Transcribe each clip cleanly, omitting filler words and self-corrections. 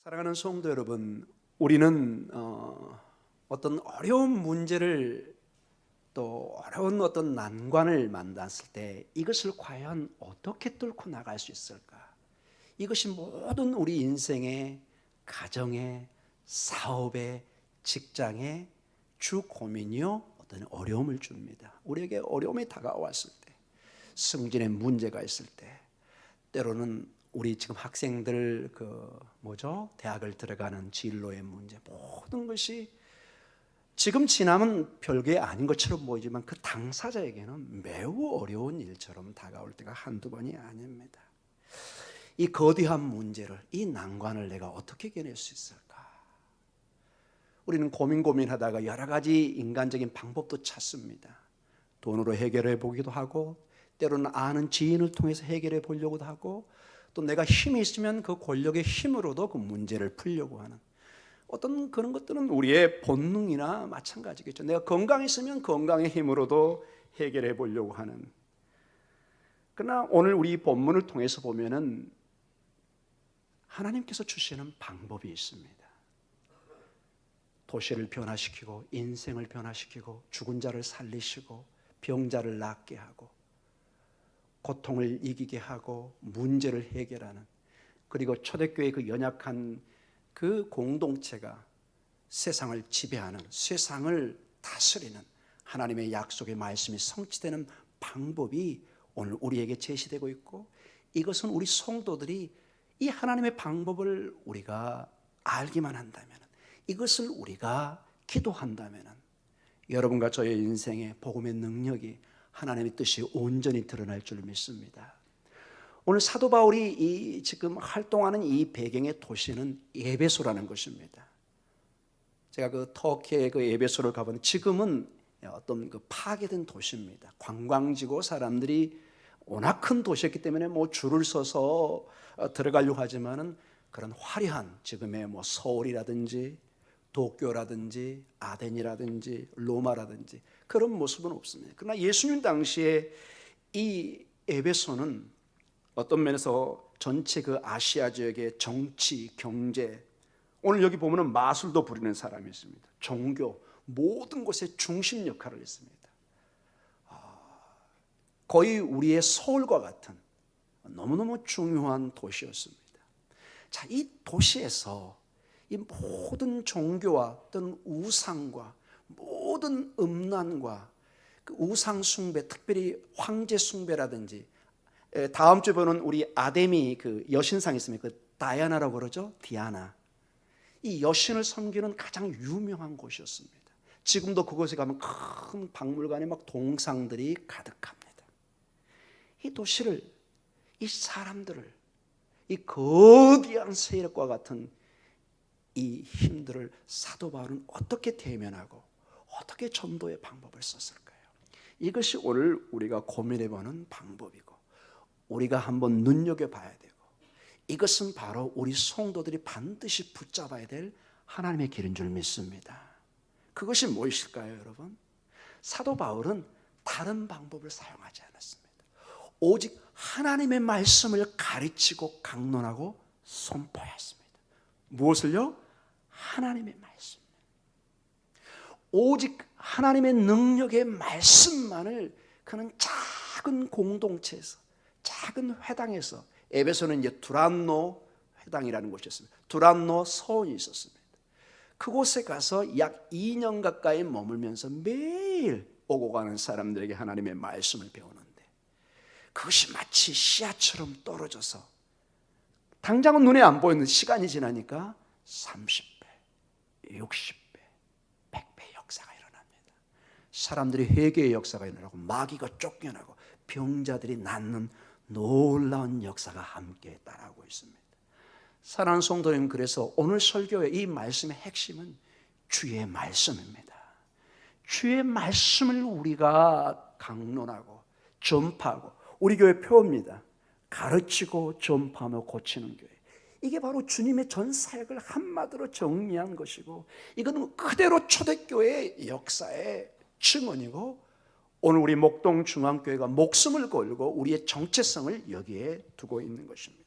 사랑하는 성도 여러분, 우리는 어떤 어려운 문제를 또 어려운 어떤 난관을 만났을 때 이것을 과연 어떻게 뚫고 나갈 수 있을까? 이것이 모든 우리 인생의 가정의 사업의 직장의 주 고민이요 어떤 어려움을 줍니다. 우리에게 어려움이 다가왔을 때, 승진의 문제가 있을 때, 때로는 우리 지금 학생들 대학을 들어가는 진로의 문제, 모든 것이 지금 지나면 별게 아닌 것처럼 보이지만 그 당사자에게는 매우 어려운 일처럼 다가올 때가 한두 번이 아닙니다. 이 거대한 문제를, 이 난관을 내가 어떻게 이겨낼 수 있을까? 우리는 고민하다가 여러 가지 인간적인 방법도 찾습니다. 돈으로 해결해 보기도 하고, 때로는 아는 지인을 통해서 해결해 보려고도 하고, 또 내가 힘이 있으면 그 권력의 힘으로도 그 문제를 풀려고 하는 어떤 그런 것들은 우리의 본능이나 마찬가지겠죠. 내가 건강했으면 건강의 힘으로도 해결해 보려고 하는. 그러나 오늘 우리 본문을 통해서 보면은 하나님께서 주시는 방법이 있습니다. 도시를 변화시키고 인생을 변화시키고 죽은 자를 살리시고 병자를 낫게 하고 고통을 이기게 하고 문제를 해결하는, 그리고 초대교회의 그 연약한 그 공동체가 세상을 지배하는, 세상을 다스리는 하나님의 약속의 말씀이 성취되는 방법이 오늘 우리에게 제시되고 있고, 이것은 우리 성도들이 이 하나님의 방법을 우리가 알기만 한다면, 이것을 우리가 기도한다면 여러분과 저의 인생에 복음의 능력이, 하나님의 뜻이 온전히 드러날 줄 믿습니다. 오늘 사도 바울이 지금 활동하는 이 배경의 도시는 에베소라는 것입니다. 제가 그 터키의 그 에베소를 가보니 지금은 어떤 그 파괴된 도시입니다. 관광지고 사람들이 워낙 큰 도시였기 때문에 뭐 줄을 서서 들어가려고 하지만은 그런 화려한 지금의 뭐 서울이라든지 도쿄라든지 아덴이라든지 로마라든지 그런 모습은 없습니다. 그러나 예수님 당시에 이 에베소는 어떤 면에서 전체 그 아시아 지역의 정치, 경제, 오늘 여기 보면은 마술도 부리는 사람이 있습니다. 종교, 모든 곳에 중심 역할을 했습니다. 거의 우리의 서울과 같은 너무너무 중요한 도시였습니다. 자, 이 도시에서 이 모든 종교와 어떤 우상과 모든 음란과 그 우상 숭배, 특별히 황제 숭배라든지, 다음 주에 보는 우리 아데미 그 여신상 있습니다. 그 다이아나라고 그러죠. 디아나. 이 여신을 섬기는 가장 유명한 곳이었습니다. 지금도 그곳에 가면 큰 박물관에 막 동상들이 가득합니다. 이 도시를, 이 사람들을, 이 거대한 세력과 같은 이 힘들을 사도 바울은 어떻게 대면하고 어떻게 전도의 방법을 썼을까요? 이것이 오늘 우리가 고민해보는 방법이고, 우리가 한번 눈여겨봐야 되고, 이것은 바로 우리 성도들이 반드시 붙잡아야 될 하나님의 길인 줄 믿습니다. 그것이 무엇일까요, 여러분? 사도 바울은 다른 방법을 사용하지 않았습니다. 오직 하나님의 말씀을 가르치고 강론하고 선포했습니다. 무엇을요? 하나님의 말씀. 오직 하나님의 능력의 말씀만을 그는 작은 공동체에서, 작은 회당에서, 에베소는 이제 두란노 회당이라는 곳이었습니다. 두란노 서원이 있었습니다. 그곳에 가서 약 2년 가까이 머물면서 매일 오고 가는 사람들에게 하나님의 말씀을 배우는데, 그것이 마치 씨앗처럼 떨어져서 당장은 눈에 안 보이는 시간이 지나니까 30배, 60배, 100배 역사가 일어납니다. 사람들이 회개의 역사가 일어나고 마귀가 쫓겨나고 병자들이 낫는 놀라운 역사가 함께 따라오고 있습니다. 사랑하는 성도님, 그래서 오늘 설교의 이 말씀의 핵심은 주의 말씀입니다. 주의 말씀을 우리가 강론하고 전파하고, 우리 교회 표어입니다. 가르치고 전파하며 고치는 교회. 이게 바로 주님의 전 사역을 한마디로 정리한 것이고, 이거는 그대로 초대교회의 역사의 증언이고, 오늘 우리 목동 중앙교회가 목숨을 걸고 우리의 정체성을 여기에 두고 있는 것입니다.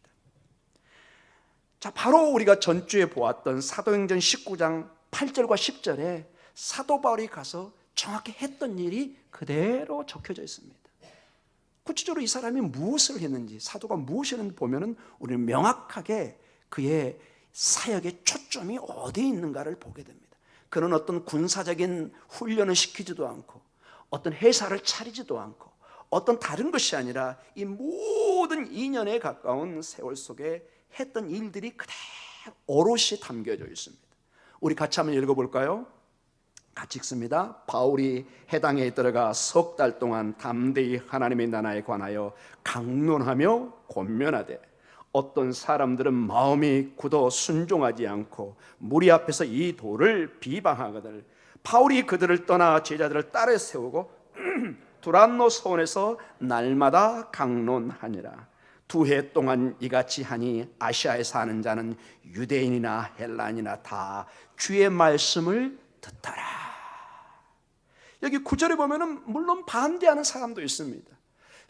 자, 바로 우리가 전주에 보았던 사도행전 19장 8절과 10절에 사도 바울이 가서 정확히 했던 일이 그대로 적혀져 있습니다. 구체적으로 이 사람이 무엇을 했는지, 사도가 무엇을 했는지 보면은 우리는 명확하게 그의 사역의 초점이 어디에 있는가를 보게 됩니다. 그는 어떤 군사적인 훈련을 시키지도 않고 어떤 회사를 차리지도 않고 어떤 다른 것이 아니라 이 모든 2년에 가까운 세월 속에 했던 일들이 그대로 오롯이 담겨져 있습니다. 우리 같이 한번 읽어볼까요? 같이 읽습니다. 바울이 해당에 들어가 석 달 동안 담대히 하나님의 나라에 관하여 강론하며 권면하되 어떤 사람들은 마음이 굳어 순종하지 않고 무리 앞에서 이 도를 비방하거늘 바울이 그들을 떠나 제자들을 따라 세우고 두란노 서원에서 날마다 강론하니라. 2해 동안 이같이 하니 아시아에 사는 자는 유대인이나 헬라인이나 다 주의 말씀을 듣더라. 여기 9절에 보면은 물론 반대하는 사람도 있습니다.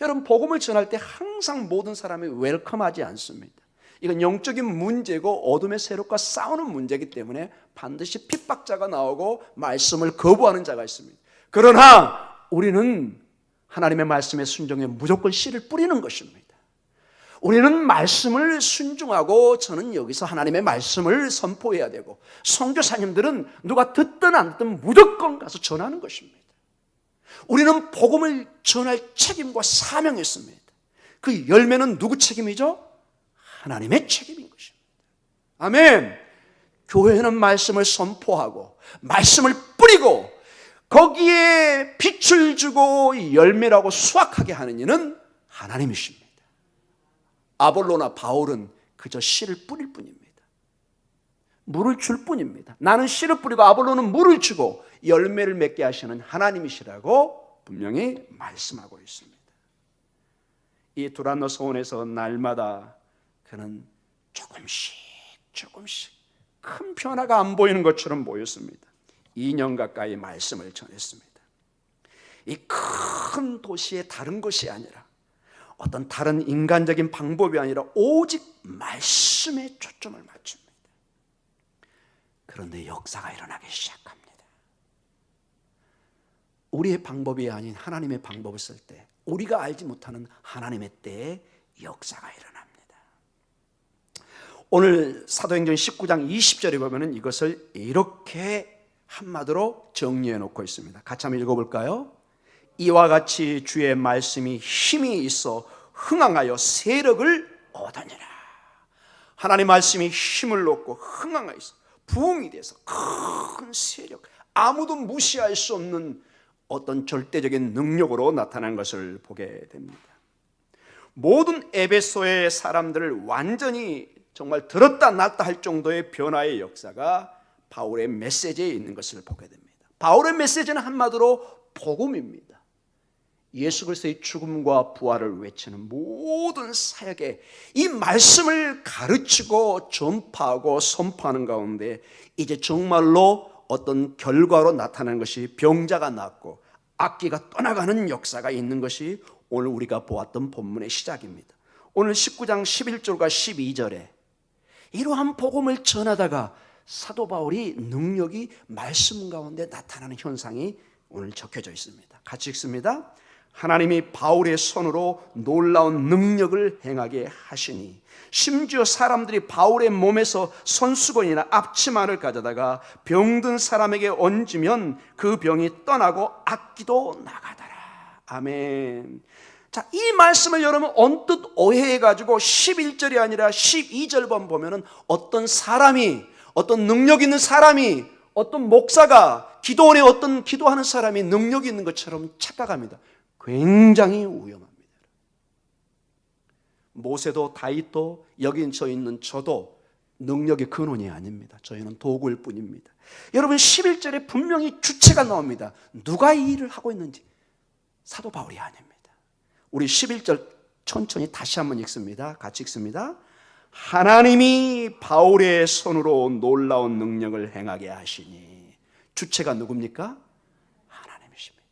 여러분, 복음을 전할 때 항상 모든 사람이 웰컴하지 않습니다. 이건 영적인 문제고 어둠의 세력과 싸우는 문제이기 때문에 반드시 핍박자가 나오고 말씀을 거부하는 자가 있습니다. 그러나 우리는 하나님의 말씀에 순종해 무조건 씨를 뿌리는 것입니다. 우리는 말씀을 순종하고 저는 여기서 하나님의 말씀을 선포해야 되고 선교사님들은 누가 듣든 안 듣든 무조건 가서 전하는 것입니다. 우리는 복음을 전할 책임과 사명이 있습니다. 그 열매는 누구 책임이죠? 하나님의 책임인 것입니다. 아멘. 교회는 말씀을 선포하고 말씀을 뿌리고 거기에 빛을 주고 열매라고 수확하게 하는 이는 하나님이십니다. 아볼로나 바울은 그저 씨를 뿌릴 뿐입니다. 물을 줄 뿐입니다. 나는 씨를 뿌리고 아볼로는 물을 주고 열매를 맺게 하시는 하나님이시라고 분명히 말씀하고 있습니다. 이 두란노 서원에서 날마다 그는 조금씩 큰 변화가 안 보이는 것처럼 보였습니다. 2년 가까이 말씀을 전했습니다. 이 큰 도시의 다른 것이 아니라 어떤 다른 인간적인 방법이 아니라 오직 말씀에 초점을 맞춥니다. 그런데 역사가 일어나기 시작합니다. 우리의 방법이 아닌 하나님의 방법을 쓸 때 우리가 알지 못하는 하나님의 때에 역사가 일어납니다. 오늘 사도행전 19장 20절에 보면 이것을 이렇게 한마디로 정리해 놓고 있습니다. 같이 한번 읽어볼까요? 이와 같이 주의 말씀이 힘이 있어 흥황하여 세력을 얻으니라. 하나님 말씀이 힘을 얻고 흥황하여 부흥이 돼서 큰 세력, 아무도 무시할 수 없는 어떤 절대적인 능력으로 나타난 것을 보게 됩니다. 모든 에베소의 사람들을 완전히 정말 들었다 놨다 할 정도의 변화의 역사가 바울의 메시지에 있는 것을 보게 됩니다. 바울의 메시지는 한마디로 복음입니다. 예수 그리스도의 죽음과 부활을 외치는 모든 사역에 이 말씀을 가르치고 전파하고 선포하는 가운데 이제 정말로 어떤 결과로 나타나는 것이 병자가 낫고 악기가 떠나가는 역사가 있는 것이 오늘 우리가 보았던 본문의 시작입니다. 오늘 19장 11절과 12절에 이러한 복음을 전하다가 사도 바울이 능력이 말씀 가운데 나타나는 현상이 오늘 적혀져 있습니다. 같이 읽습니다. 하나님이 바울의 손으로 놀라운 능력을 행하게 하시니 심지어 사람들이 바울의 몸에서 손수건이나 앞치마를 가져다가 병든 사람에게 얹으면 그 병이 떠나고 악기도 나가더라. 아멘. 자, 이 말씀을 여러분 언뜻 오해해가지고 11절이 아니라 12절만 보면은 어떤 사람이, 어떤 능력 있는 사람이, 어떤 목사가, 기도원에 어떤 기도하는 사람이 능력이 있는 것처럼 착각합니다. 굉장히 위험합니다. 모세도 다윗도 여기 저 있는 저도 능력의 근원이 아닙니다. 저희는 도구일 뿐입니다. 여러분 11절에 분명히 주체가 나옵니다. 누가 이 일을 하고 있는지 사도 바울이 아닙니다. 우리 11절 천천히 다시 한번 읽습니다. 같이 읽습니다. 하나님이 바울의 손으로 놀라운 능력을 행하게 하시니 주체가 누굽니까? 하나님이십니다.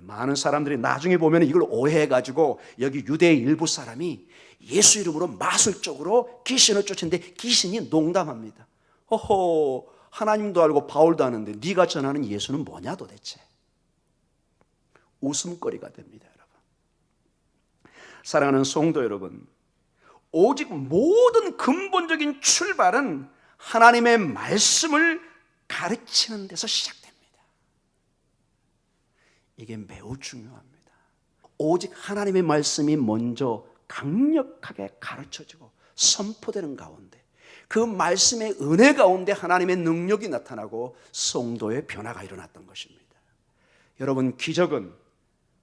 많은 사람들이 나중에 보면 이걸 오해해가지고 여기 유대의 일부 사람이 예수 이름으로 마술적으로 귀신을 쫓는데 귀신이 농담합니다. 허허, 하나님도 알고 바울도 아는데 네가 전하는 예수는 뭐냐 도대체. 웃음거리가 됩니다. 여러분. 사랑하는 성도 여러분, 오직 모든 근본적인 출발은 하나님의 말씀을 가르치는 데서 시작됩니다. 이게 매우 중요합니다. 오직 하나님의 말씀이 먼저 강력하게 가르쳐지고 선포되는 가운데, 그 말씀의 은혜 가운데 하나님의 능력이 나타나고 성도의 변화가 일어났던 것입니다. 여러분, 기적은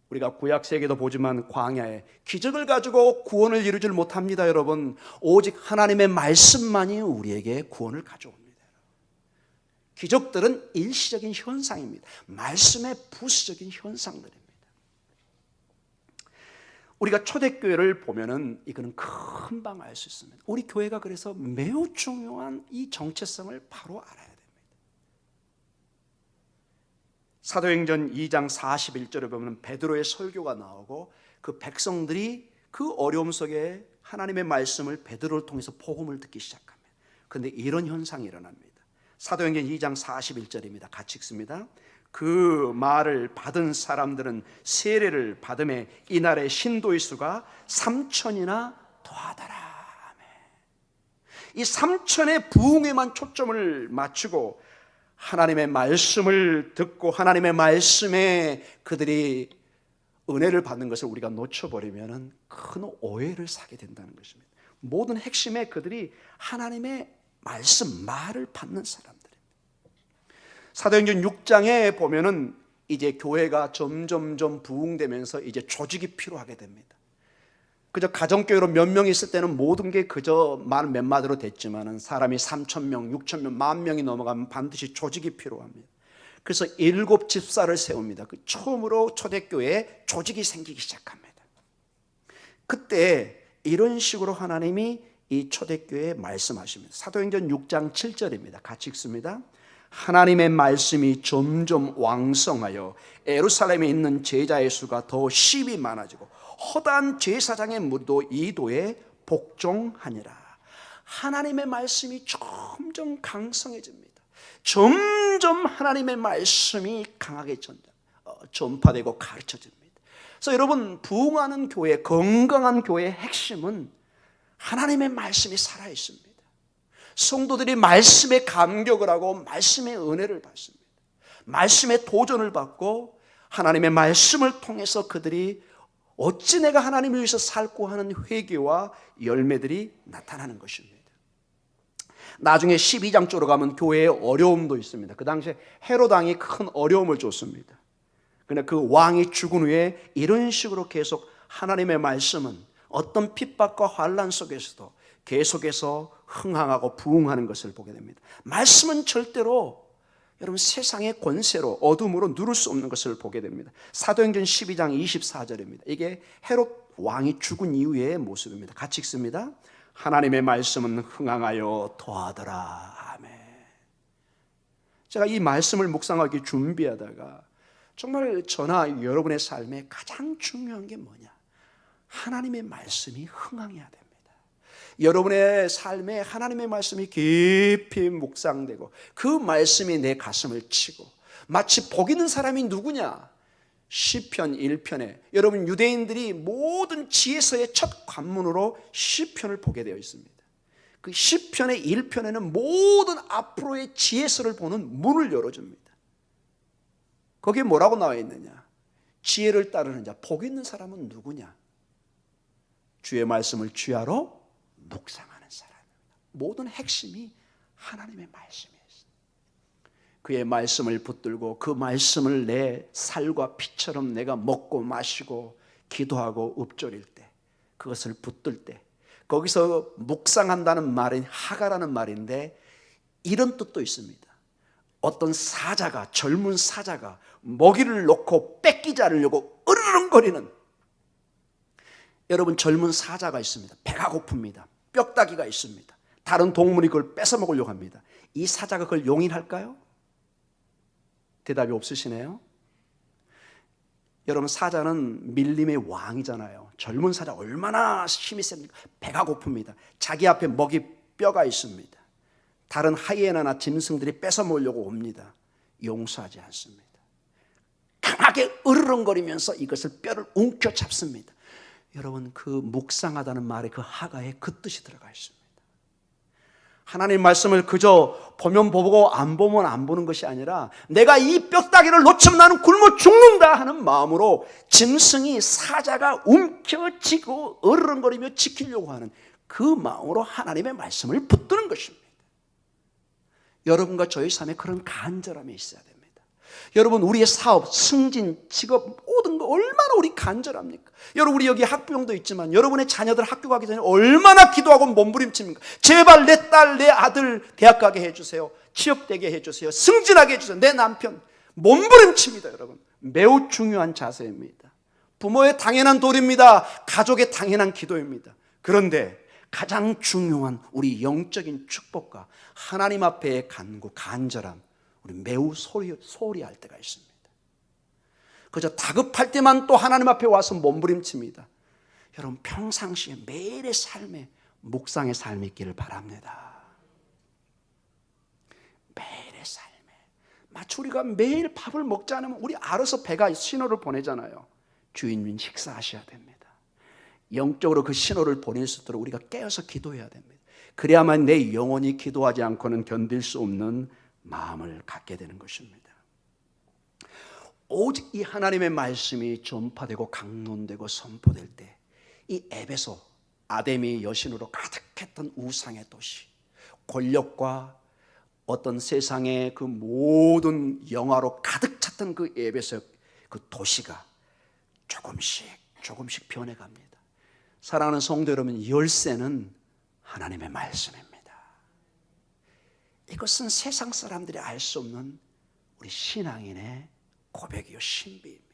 우리가 구약 세계도 보지만 광야에 기적을 가지고 구원을 이루질 못합니다. 여러분, 오직 하나님의 말씀만이 우리에게 구원을 가져옵니다. 기적들은 일시적인 현상입니다. 말씀의 부수적인 현상들입니다. 우리가 초대교회를 보면은 이거는 금방 알 수 있습니다. 우리 교회가 그래서 매우 중요한 이 정체성을 바로 알아야 됩니다. 사도행전 2장 41절에 보면 베드로의 설교가 나오고 그 백성들이 그 어려움 속에 하나님의 말씀을 베드로를 통해서 복음을 듣기 시작합니다. 그런데 이런 현상이 일어납니다. 사도행전 2장 41절입니다. 같이 읽습니다. 그 말을 받은 사람들은 세례를 받음에 이날의 신도의 수가 3,000이나 더하더라. 이 3,000의 부흥에만 초점을 맞추고 하나님의 말씀을 듣고 하나님의 말씀에 그들이 은혜를 받는 것을 우리가 놓쳐버리면 큰 오해를 사게 된다는 것입니다. 모든 핵심에 그들이 하나님의 말씀, 말을 받는 사람들입니다. 사도행전 6장에 보면은 이제 교회가 점점점 부흥되면서 이제 조직이 필요하게 됩니다. 그저 가정교회로 몇 명 있을 때는 모든 게 그저 말 몇 마디로 됐지만은 사람이 3,000명, 6,000명, 10,000명이 넘어가면 반드시 조직이 필요합니다. 그래서 7 집사를 세웁니다. 그 처음으로 초대교회에 조직이 생기기 시작합니다. 그때 이런 식으로 하나님이 이 초대교회에 말씀하십니다. 사도행전 6장 7절입니다. 같이 읽습니다. 하나님의 말씀이 점점 왕성하여 예루살렘에 있는 제자의 수가 더 심히 많아지고 허다한 제사장의 무리도 이 도에 복종하니라. 하나님의 말씀이 점점 강성해집니다. 점점 하나님의 말씀이 강하게 전파되고 가르쳐집니다. 그래서 여러분, 부흥하는 교회, 건강한 교회의 핵심은 하나님의 말씀이 살아있습니다. 성도들이 말씀에 감격을 하고 말씀의 은혜를 받습니다. 말씀의 도전을 받고 하나님의 말씀을 통해서 그들이 어찌 내가 하나님을 위해서 살고 하는 회개와 열매들이 나타나는 것입니다. 나중에 12장 쪽으로 가면 교회에 어려움도 있습니다. 그 당시에 헤롯 왕이 큰 어려움을 줬습니다. 그러나 그 왕이 죽은 후에 이런 식으로 계속 하나님의 말씀은 어떤 핍박과 환난 속에서도 계속해서 흥황하고 부흥하는 것을 보게 됩니다. 말씀은 절대로 여러분 세상의 권세로 어둠으로 누를 수 없는 것을 보게 됩니다. 사도행전 12장 24절입니다. 이게 헤롯 왕이 죽은 이후의 모습입니다. 같이 읽습니다. 하나님의 말씀은 흥황하여 더하더라. 아멘. 제가 이 말씀을 묵상하기 준비하다가 정말 저나 여러분의 삶에 가장 중요한 게 뭐냐? 하나님의 말씀이 흥황해야 됩니다. 여러분의 삶에 하나님의 말씀이 깊이 묵상되고 그 말씀이 내 가슴을 치고 마치 복 있는 사람이 누구냐? 시편 1편에 여러분 유대인들이 모든 지혜서의 첫 관문으로 시편을 보게 되어 있습니다. 그 시편의 1편에는 모든 앞으로의 지혜서를 보는 문을 열어줍니다. 거기에 뭐라고 나와 있느냐? 지혜를 따르는 자, 복 있는 사람은 누구냐? 주의 말씀을 주야로 묵상하는 사람입니다. 모든 핵심이 하나님의 말씀이었습니다. 그의 말씀을 붙들고 그 말씀을 내 살과 피처럼 내가 먹고 마시고 기도하고 읊조릴 때, 그것을 붙들 때, 거기서 묵상한다는 말은 하가라는 말인데 이런 뜻도 있습니다. 어떤 사자가, 젊은 사자가 먹이를 놓고 뺏기지 않으려고 으르렁거리는, 여러분 젊은 사자가 있습니다. 배가 고픕니다. 뼈다귀가 있습니다. 다른 동물이 그걸 뺏어 먹으려고 합니다. 이 사자가 그걸 용인할까요? 대답이 없으시네요. 여러분, 사자는 밀림의 왕이잖아요. 젊은 사자 얼마나 힘이 셉니까? 배가 고픕니다. 자기 앞에 먹이 뼈가 있습니다. 다른 하이에나나 짐승들이 뺏어 먹으려고 옵니다. 용서하지 않습니다. 강하게 으르렁거리면서 이것을 뼈를 움켜잡습니다. 여러분, 그 묵상하다는 말에 그 하가에 그 뜻이 들어가 있습니다. 하나님 말씀을 그저 보면 보고 안 보면 안 보는 것이 아니라 내가 이 뼈다귀를 놓치면 나는 굶어 죽는다 하는 마음으로 짐승이 사자가 움켜쥐고 으르렁거리며 지키려고 하는 그 마음으로 하나님의 말씀을 붙드는 것입니다. 여러분과 저의 삶에 그런 간절함이 있어야 됩니다. 여러분, 우리의 사업, 승진, 직업 모든 거 얼마나 우리 간절합니까? 여러분, 우리 여기 학부형도 있지만 여러분의 자녀들 학교 가기 전에 얼마나 기도하고 몸부림칩니까? 제발 내 딸, 내 아들 대학 가게 해주세요. 취업되게 해주세요. 승진하게 해주세요. 내 남편. 몸부림칩니다. 여러분, 매우 중요한 자세입니다. 부모의 당연한 도리입니다. 가족의 당연한 기도입니다. 그런데 가장 중요한 우리 영적인 축복과 하나님 앞에의 간구, 간절함, 우리 매우 소홀히 할 때가 있습니다. 그저 다급할 때만 또 하나님 앞에 와서 몸부림칩니다. 여러분, 평상시에 매일의 삶에 묵상의 삶이 있기를 바랍니다. 매일의 삶에. 마치 우리가 매일 밥을 먹지 않으면 우리 알아서 배가 신호를 보내잖아요. 주인님 식사하셔야 됩니다. 영적으로 그 신호를 보낼 수 있도록 우리가 깨어서 기도해야 됩니다. 그래야만 내 영혼이 기도하지 않고는 견딜 수 없는 마음을 갖게 되는 것입니다. 오직 이 하나님의 말씀이 전파되고 강론되고 선포될 때 이 에베소, 아데미 여신으로 가득했던 우상의 도시, 권력과 어떤 세상의 그 모든 영화로 가득 찼던 그 에베소 그 도시가 조금씩 변해갑니다. 사랑하는 성도 여러분, 열쇠는 하나님의 말씀입니다. 이것은 세상 사람들이 알 수 없는 우리 신앙인의 고백이요 신비입니다.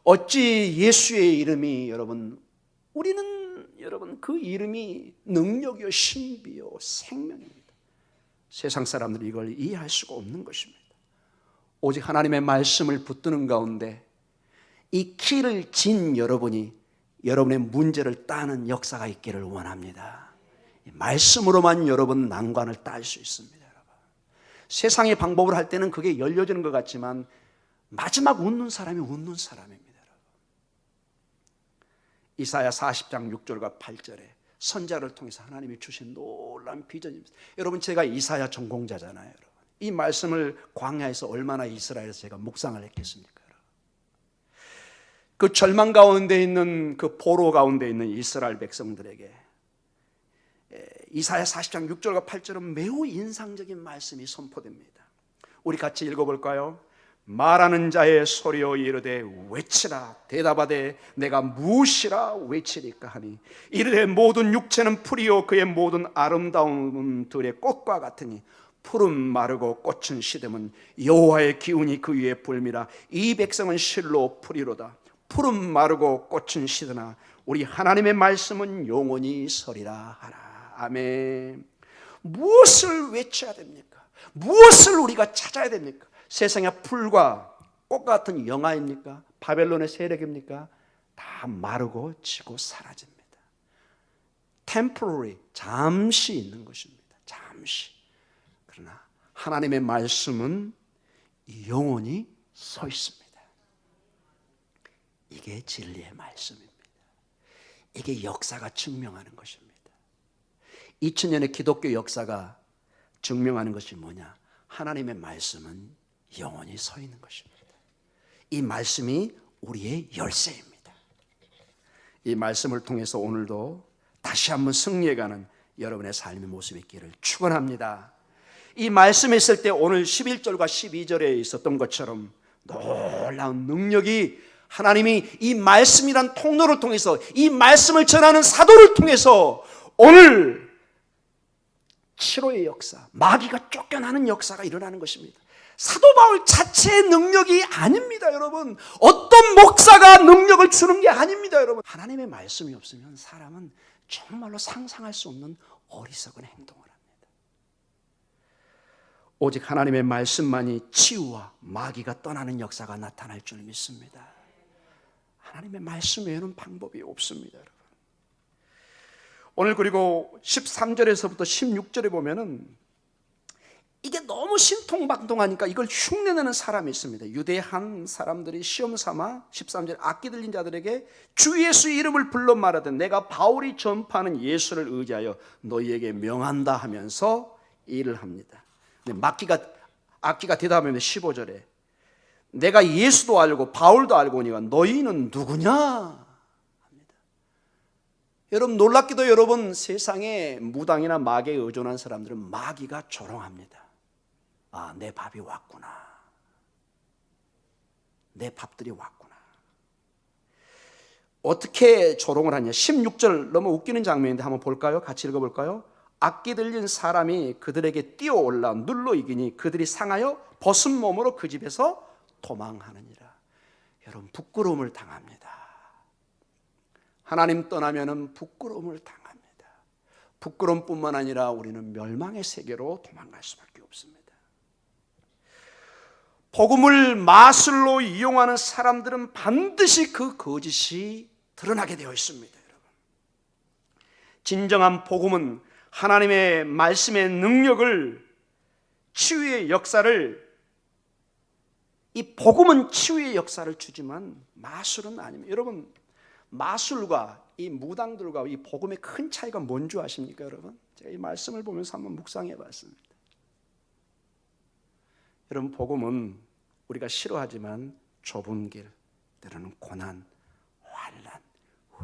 어찌 예수의 이름이 우리는 그 이름이 능력이요 신비요 생명입니다. 세상 사람들이 이걸 이해할 수가 없는 것입니다. 오직 하나님의 말씀을 붙드는 가운데 이 키를 진 여러분이 여러분의 문제를 따는 역사가 있기를 원합니다. 말씀으로만 여러분 난관을 딸 수 있습니다. 여러분. 세상의 방법을 할 때는 그게 열려지는 것 같지만 마지막 웃는 사람이 웃는 사람입니다. 여러분. 이사야 40장 6절과 8절에 선자를 통해서 하나님이 주신 놀라운 비전입니다. 여러분, 제가 이사야 전공자잖아요. 여러분. 이 말씀을 광야에서 얼마나 이스라엘에서 제가 묵상을 했겠습니까? 그 절망 가운데 있는 그 포로 가운데 있는 이스라엘 백성들에게 이사야 40장 6절과 8절은 매우 인상적인 말씀이 선포됩니다. 우리 같이 읽어볼까요? 말하는 자의 소리여 이르되 외치라. 대답하되 내가 무엇이라 외치리까 하니 이르되 모든 육체는 풀이요 그의 모든 아름다움은 들의 꽃과 같으니 푸른 마르고 꽃은 시듬은 여호와의 기운이 그 위에 불미라. 이 백성은 실로 풀이로다. 푸른 마르고 꽃은 시드나 우리 하나님의 말씀은 영원히 서리라 하라. 아멘. 무엇을 외쳐야 됩니까? 무엇을 우리가 찾아야 됩니까? 세상의 풀과 꽃 같은 영화입니까? 바벨론의 세력입니까? 다 마르고 지고 사라집니다. temporary, 잠시 있는 것입니다. 잠시. 그러나 하나님의 말씀은 영원히 서 있습니다. 이게 진리의 말씀입니다. 이게 역사가 증명하는 것입니다. 2000년의 기독교 역사가 증명하는 것이 뭐냐? 하나님의 말씀은 영원히 서 있는 것입니다. 이 말씀이 우리의 열쇠입니다. 이 말씀을 통해서 오늘도 다시 한번 승리해가는 여러분의 삶의 모습이 있기를 축원합니다. 이 말씀이 있을 때 오늘 11절과 12절에 있었던 것처럼 놀라운 능력이 하나님이 이 말씀이란 통로를 통해서 이 말씀을 전하는 사도를 통해서 오늘 7호의 역사, 마귀가 쫓겨나는 역사가 일어나는 것입니다. 사도 바울 자체의 능력이 아닙니다. 여러분, 어떤 목사가 능력을 주는 게 아닙니다. 여러분, 하나님의 말씀이 없으면 사람은 정말로 상상할 수 없는 어리석은 행동을 합니다. 오직 하나님의 말씀만이 치유와 마귀가 떠나는 역사가 나타날 줄 믿습니다. 하나님의 말씀 외에는 방법이 없습니다, 여러분. 오늘 그리고 13절에서부터 16절에 보면은 이게 너무 신통방통하니까 이걸 흉내내는 사람이 있습니다. 유대 한 사람들이 시험 삼아 13절 악기 들린 자들에게 주 예수의 이름을 불러 말하되 내가 바울이 전파하는 예수를 의지하여 너희에게 명한다 하면서 일을 합니다. 근데 악기가 대답하면 15절에 내가 예수도 알고 바울도 알고니와 너희는 누구냐 합니다. 여러분 놀랍게도 여러분 세상에 무당이나 마귀에 의존한 사람들은 마귀가 조롱합니다. 아, 내 밥이 왔구나. 내 밥들이 왔구나. 어떻게 조롱을 하냐. 16절 너무 웃기는 장면인데 한번 볼까요? 같이 읽어볼까요? 악기 들린 사람이 그들에게 뛰어올라 눌러 이기니 그들이 상하여 벗은 몸으로 그 집에서 도망하느니라. 여러분 부끄러움을 당합니다. 하나님 떠나면은 부끄러움을 당합니다. 부끄러움뿐만 아니라 우리는 멸망의 세계로 도망갈 수밖에 없습니다. 복음을 마술로 이용하는 사람들은 반드시 그 거짓이 드러나게 되어 있습니다. 여러분. 진정한 복음은 하나님의 말씀의 능력을, 치유의 역사를, 이 복음은 치유의 역사를 주지만 마술은 아닙니다. 여러분 마술과 이 무당들과 이 복음의 큰 차이가 뭔지 아십니까 여러분? 제가 이 말씀을 보면서 한번 묵상해 봤습니다. 여러분 복음은 우리가 싫어하지만 좁은 길, 때로는 고난, 환난,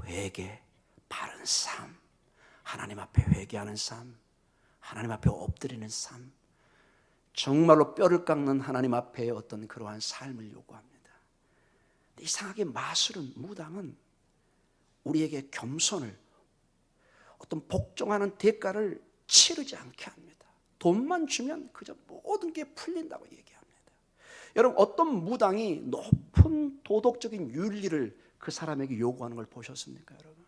회개, 바른 삶, 하나님 앞에 회개하는 삶, 하나님 앞에 엎드리는 삶, 정말로 뼈를 깎는 하나님 앞에 어떤 그러한 삶을 요구합니다. 이상하게 마술은, 무당은 우리에게 겸손을, 어떤 복종하는 대가를 치르지 않게 합니다. 돈만 주면 그저 모든 게 풀린다고 얘기합니다. 여러분 어떤 무당이 높은 도덕적인 윤리를 그 사람에게 요구하는 걸 보셨습니까 여러분?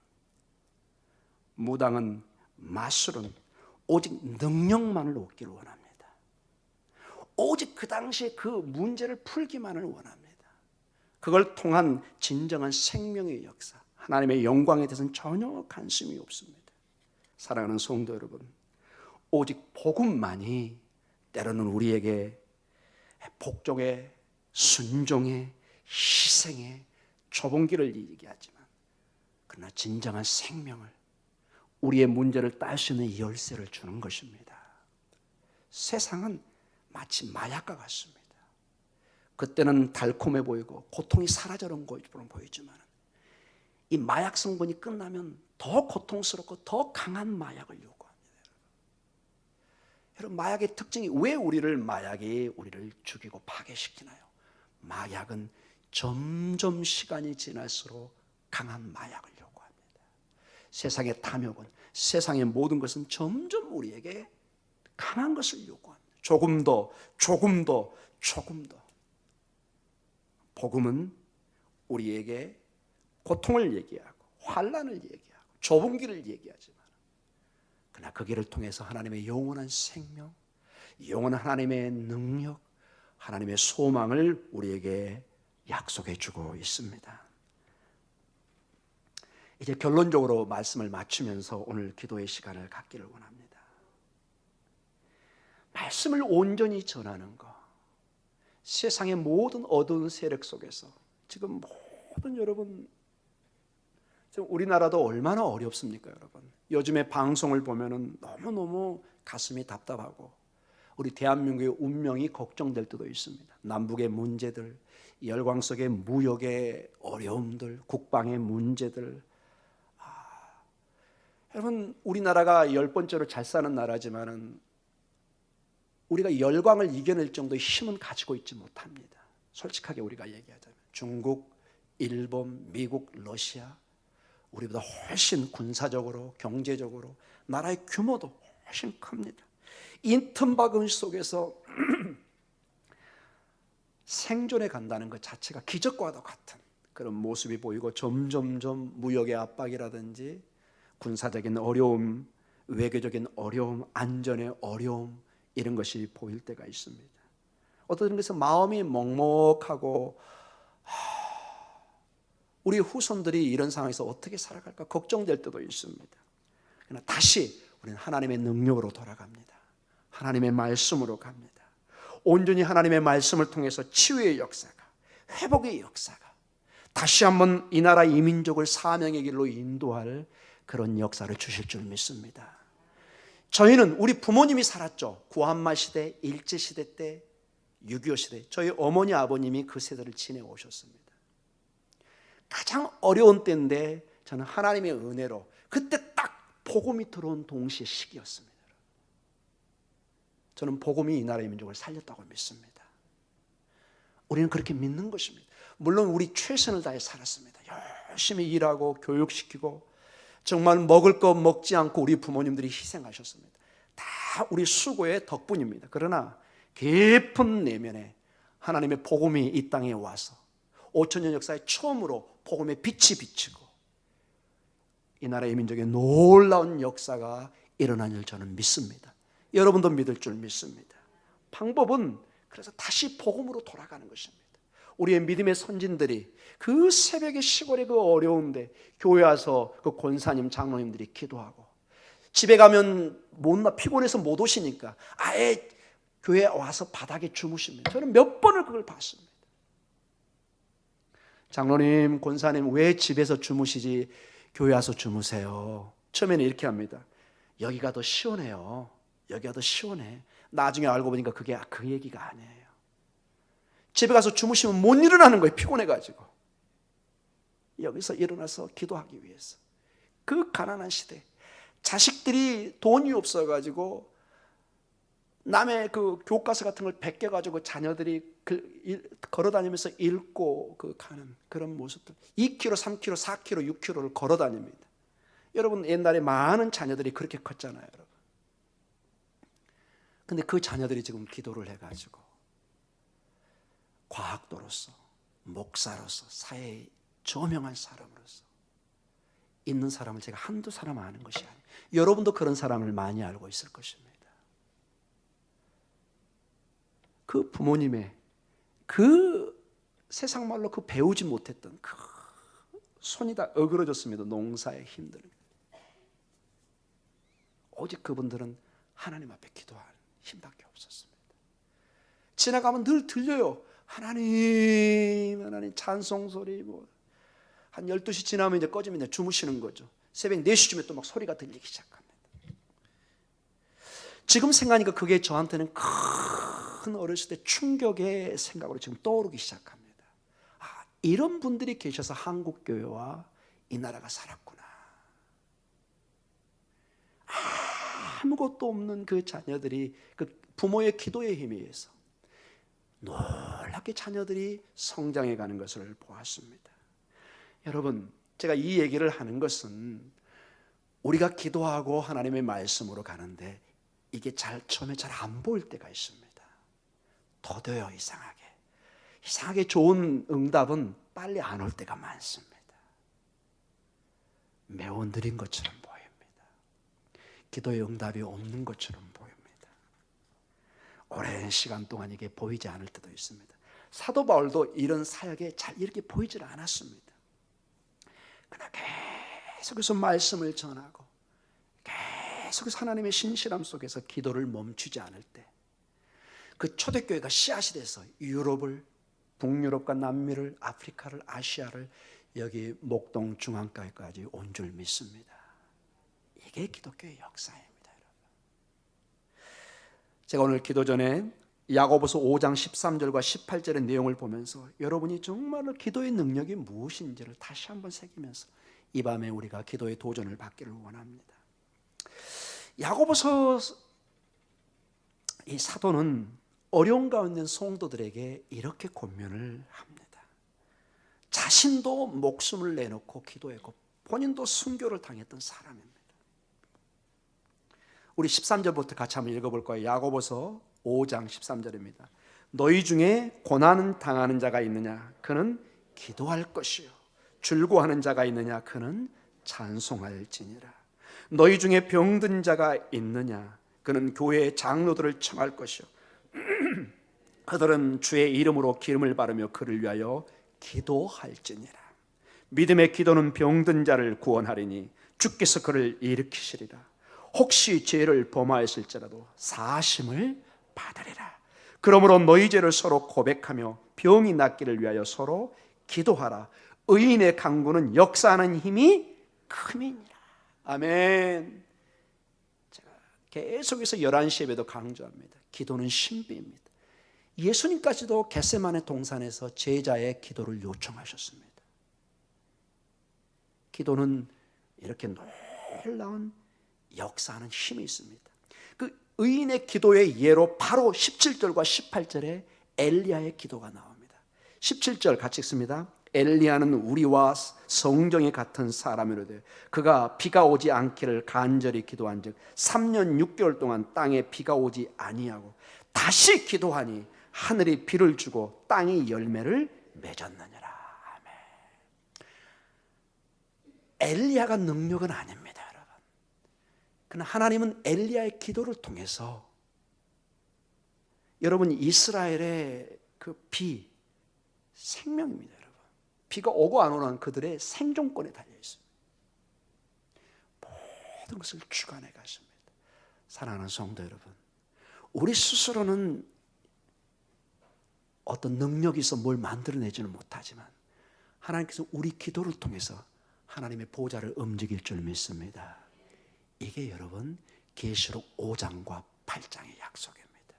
무당은, 마술은 오직 능력만을 얻기를 원합니다. 오직 그 당시에 그 문제를 풀기만을 원합니다. 그걸 통한 진정한 생명의 역사, 하나님의 영광에 대해서는 전혀 관심이 없습니다. 사랑하는 성도 여러분, 오직 복음만이 때로는 우리에게 복종의, 순종의, 희생의 좁은 길을 얘기하지만 그러나 진정한 생명을, 우리의 문제를 딸 수 있는 열쇠를 주는 것입니다. 세상은 마치 마약과 같습니다. 그때는 달콤해 보이고 고통이 사라져는 것처럼 보이지만 이 마약 성분이 끝나면 더 고통스럽고 더 강한 마약을 요구합니다. 여러분 마약의 특징이, 왜 마약이 우리를 죽이고 파괴시키나요? 마약은 점점 시간이 지날수록 강한 마약을 요구합니다. 세상의 탐욕은, 세상의 모든 것은 점점 우리에게 강한 것을 요구합니다. 조금 더, 조금 더, 조금 더. 복음은 우리에게 고통을 얘기하고 환난을 얘기하고 좁은 길을 얘기하지만 그러나 그 길을 통해서 하나님의 영원한 생명, 영원한 하나님의 능력, 하나님의 소망을 우리에게 약속해 주고 있습니다. 이제 결론적으로 말씀을 마치면서 오늘 기도의 시간을 갖기를 원합니다. 말씀을 온전히 전하는 것, 세상의 모든 어두운 세력 속에서 지금 모든 여러분, 우리나라도 얼마나 어렵습니까 여러분? 요즘에 방송을 보면은 너무너무 가슴이 답답하고 우리 대한민국의 운명이 걱정될 때도 있습니다. 남북의 문제들, 열광 속의 무역의 어려움들, 국방의 문제들. 여러분 우리나라가 10번째로 잘 사는 나라지만은 우리가 열광을 이겨낼 정도의 힘은 가지고 있지 못합니다. 솔직하게 우리가 얘기하자면 중국, 일본, 미국, 러시아, 우리보다 훨씬 군사적으로, 경제적으로 나라의 규모도 훨씬 큽니다. 이 틈바구니 속에서 생존해 간다는 것 자체가 기적과도 같은 그런 모습이 보이고 점점점 무역의 압박이라든지 군사적인 어려움, 외교적인 어려움, 안전의 어려움, 이런 것이 보일 때가 있습니다. 어떤 것은 마음이 먹먹하고 우리 후손들이 이런 상황에서 어떻게 살아갈까 걱정될 때도 있습니다. 그러나 다시 우리는 하나님의 능력으로 돌아갑니다. 하나님의 말씀으로 갑니다. 온전히 하나님의 말씀을 통해서 치유의 역사가, 회복의 역사가 다시 한번 이 나라 이 민족을 사명의 길로 인도할 그런 역사를 주실 줄 믿습니다. 저희는 우리 부모님이 살았죠. 구한말 시대, 일제시대 때, 6.25 시대, 저희 어머니 아버님이 그 세대를 지내오셨습니다. 가장 어려운 때인데 저는 하나님의 은혜로 그때 딱 복음이 들어온 동시에 시기였습니다. 저는 복음이 이 나라의 민족을 살렸다고 믿습니다. 우리는 그렇게 믿는 것입니다. 물론 우리 최선을 다해 살았습니다. 열심히 일하고 교육시키고 정말 먹을 거 먹지 않고 우리 부모님들이 희생하셨습니다. 다 우리 수고의 덕분입니다. 그러나 깊은 내면에 하나님의 복음이 이 땅에 와서 5천년 역사에 처음으로 복음의 빛이 비치고 이 나라의 민족의 놀라운 역사가 일어난 줄 저는 믿습니다. 여러분도 믿을 줄 믿습니다. 방법은 그래서 다시 복음으로 돌아가는 것입니다. 우리의 믿음의 선진들이 그 새벽의 시골의 그 어려운데 교회 와서 그 권사님 장로님들이 기도하고 집에 가면 피곤해서 못 오시니까 아예 교회에 와서 바닥에 주무십니다. 저는 몇 번을 그걸 봤습니다. 장로님, 권사님 왜 집에서 주무시지 교회 와서 주무세요? 처음에는 이렇게 합니다. 여기가 더 시원해요. 여기가 더 시원해. 나중에 알고 보니까 그게 그 얘기가 아니에요. 집에 가서 주무시면 못 일어나는 거예요. 피곤해가지고. 여기서 일어나서 기도하기 위해서. 그 가난한 시대 자식들이 돈이 없어가지고 남의 그 교과서 같은 걸 베껴가지고 자녀들이 걸어다니면서 읽고 가는 그런 모습들. 2km, 3km, 4km, 6km를 걸어다닙니다. 여러분 옛날에 많은 자녀들이 그렇게 컸잖아요. 여러분. 근데 그 자녀들이 지금 기도를 해가지고 과학도로서, 목사로서, 사회의 저명한 사람으로서 있는 사람을 제가 한두 사람 아는 것이 아니에요. 여러분도 그런 사람을 많이 알고 있을 것입니다. 그 부모님의 그 세상 말로 그 배우지 못했던 그 손이 다 어그러졌습니다. 농사에 힘들어. 오직 그분들은 하나님 앞에 기도할 힘밖에 없었습니다. 지나가면 늘 들려요. 하나님, 하나님 찬송 소리 한 12시 지나면 이제 꺼지면 이제 주무시는 거죠. 새벽 4시쯤에 또 막 소리가 들리기 시작합니다. 지금 생각하니까 그게 저한테는 큰 어렸을 때 충격의 생각으로 지금 떠오르기 시작합니다. 아, 이런 분들이 계셔서 한국교회와 이 나라가 살았구나. 아무것도 없는 그 자녀들이 그 부모의 기도의 힘에 의해서 놀랍게 자녀들이 성장해 가는 것을 보았습니다. 여러분, 제가 이 얘기를 하는 것은 우리가 기도하고 하나님의 말씀으로 가는데 이게 처음에 잘 안 보일 때가 있습니다. 더뎌요. 이상하게 좋은 응답은 빨리 안 올 때가 많습니다. 매우 느린 것처럼 보입니다. 기도의 응답이 없는 것처럼 보입니다. 오랜 시간 동안 이게 보이지 않을 때도 있습니다. 사도 바울도 이런 사역에 잘 이렇게 보이질 않았습니다. 그러나 계속해서 말씀을 전하고 계속해서 하나님의 신실함 속에서 기도를 멈추지 않을 때 그 초대교회가 씨앗이 돼서 유럽을, 북유럽과 남미를, 아프리카를, 아시아를 여기 목동 중앙가까지 온 줄 믿습니다. 이게 기독교의 역사입니다. 여러분. 제가 오늘 기도 전에 야고보서 5장 13절과 18절의 내용을 보면서 여러분이 정말로 기도의 능력이 무엇인지를 다시 한번 새기면서 이 밤에 우리가 기도의 도전을 받기를 원합니다. 야고보서 이 사도는 어려운 가운데 있는 성도들에게 이렇게 권면을 합니다. 자신도 목숨을 내놓고 기도했고 본인도 순교를 당했던 사람입니다. 우리 13절부터 같이 한번 읽어볼 거예요. 야고보서 5장 13절입니다. 너희 중에 고난 당하는 자가 있느냐? 그는 기도할 것이요. 줄고하는 자가 있느냐? 그는 찬송할지니라. 너희 중에 병든 자가 있느냐? 그는 교회의 장로들을 청할 것이요. 그들은 주의 이름으로 기름을 바르며 그를 위하여 기도할지니라. 믿음의 기도는 병든 자를 구원하리니 주께서 그를 일으키시리라. 혹시 죄를 범하였을지라도 사심을 받으리라. 그러므로 너희 죄를 서로 고백하며 병이 낫기를 위하여 서로 기도하라. 의인의 강구는 역사하는 힘이 큼이니라. 아멘. 제가 계속해서 11시 예배도 강조합니다. 기도는 신비입니다. 예수님까지도 겟세마네 동산에서 제자의 기도를 요청하셨습니다. 기도는 이렇게 놀라운 역사하는 힘이 있습니다. 그 의인의 기도의 예로 바로 17절과 18절에 엘리야의 기도가 나옵니다. 17절 같이 읽습니다. 엘리야는 우리와 성정이 같은 사람이로되 그가 비가 오지 않기를 간절히 기도한즉 3년 6개월 동안 땅에 비가 오지 아니하고 다시 기도하니 하늘이 비를 주고 땅이 열매를 맺었느니라. 아멘. 엘리야가 능력은 아닙니다, 여러분. 그러나 하나님은 엘리야의 기도를 통해서 여러분 이스라엘의 그 비 생명입니다, 여러분. 비가 오고 안 오는 그들의 생존권에 달려 있습니다. 모든 것을 주관해 가십니다. 사랑하는 성도 여러분, 우리 스스로는 어떤 능력이 있어 뭘 만들어내지는 못하지만 하나님께서 우리 기도를 통해서 하나님의 보좌를 움직일 줄 믿습니다. 이게 여러분 계시록 5장과 8장의 약속입니다.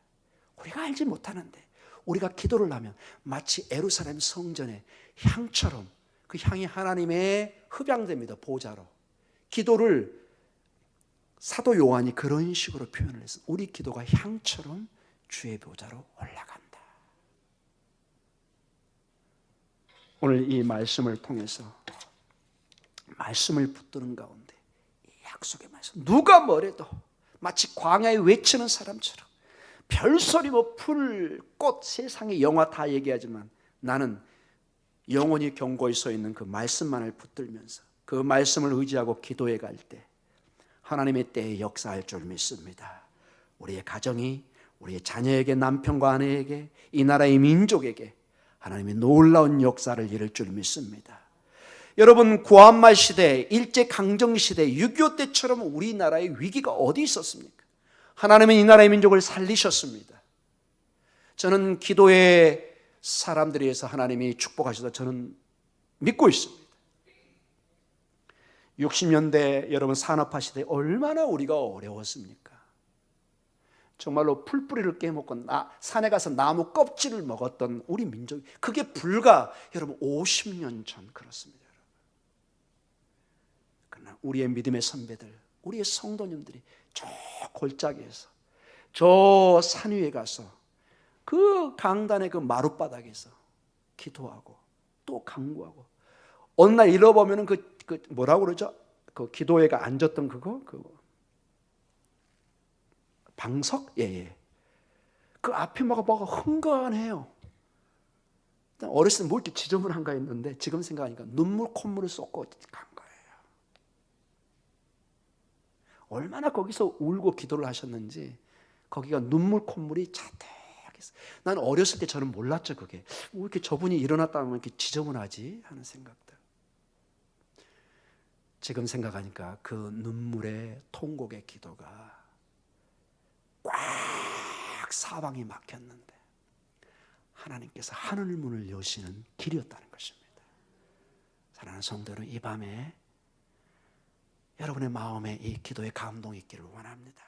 우리가 알지 못하는데 우리가 기도를 하면 마치 예루살렘 성전의 향처럼 그 향이 하나님의 흡양됩니다. 보좌로. 기도를 사도 요한이 그런 식으로 표현을 했어요. 우리 기도가 향처럼 주의 보좌로 올라간다. 오늘 이 말씀을 통해서 말씀을 붙드는 가운데 이 약속의 말씀, 누가 뭐래도 마치 광야에 외치는 사람처럼 별소리 뭐 풀, 꽃, 세상의 영화 다 얘기하지만 나는 영원히 경고에 서 있는 그 말씀만을 붙들면서 그 말씀을 의지하고 기도해 갈 때 하나님의 때에 역사할 줄 믿습니다. 우리의 가정이, 우리의 자녀에게, 남편과 아내에게, 이 나라의 민족에게 하나님의 놀라운 역사를 이룰 줄 믿습니다. 여러분, 구한말 시대, 일제강점기 시대, 6.25 때처럼 우리나라의 위기가 어디 있었습니까? 하나님은 이 나라의 민족을 살리셨습니다. 저는 기도의 사람들에 의해서 하나님이 축복하셔서 저는 믿고 있습니다. 60년대 여러분 산업화 시대에 얼마나 우리가 어려웠습니까? 정말로 풀뿌리를 깨먹고 산에 가서 나무 껍질을 먹었던 우리 민족이 그게 불과 여러분 50년 전 그렇습니다. 여러분. 그러나 우리의 믿음의 선배들, 우리의 성도님들이 저 골짜기에서 저 산 위에 가서 그 강단의 그 마룻바닥에서 기도하고 또 강구하고 어느 날 잃어보면 그 뭐라고 그러죠? 그 기도회가 앉았던 그거 방석? 예. 그 앞에 뭐가 흥건해요. 어렸을 때 뭐 이렇게 지저분한가 했는데 지금 생각하니까 눈물 콧물을 쏟고 간 거예요. 얼마나 거기서 울고 기도를 하셨는지 거기가 눈물 콧물이 자택했어요. 난 어렸을 때 저는 몰랐죠. 그게 왜 이렇게 저분이 일어났다 하면 이렇게 지저분하지 하는 생각들. 지금 생각하니까 그 눈물의 통곡의 기도가 꽉 사방이 막혔는데 하나님께서 하늘 문을 여시는 길이었다는 것입니다. 사랑하는 성도는 이 밤에 여러분의 마음에 이 기도의 감동이 있기를 원합니다.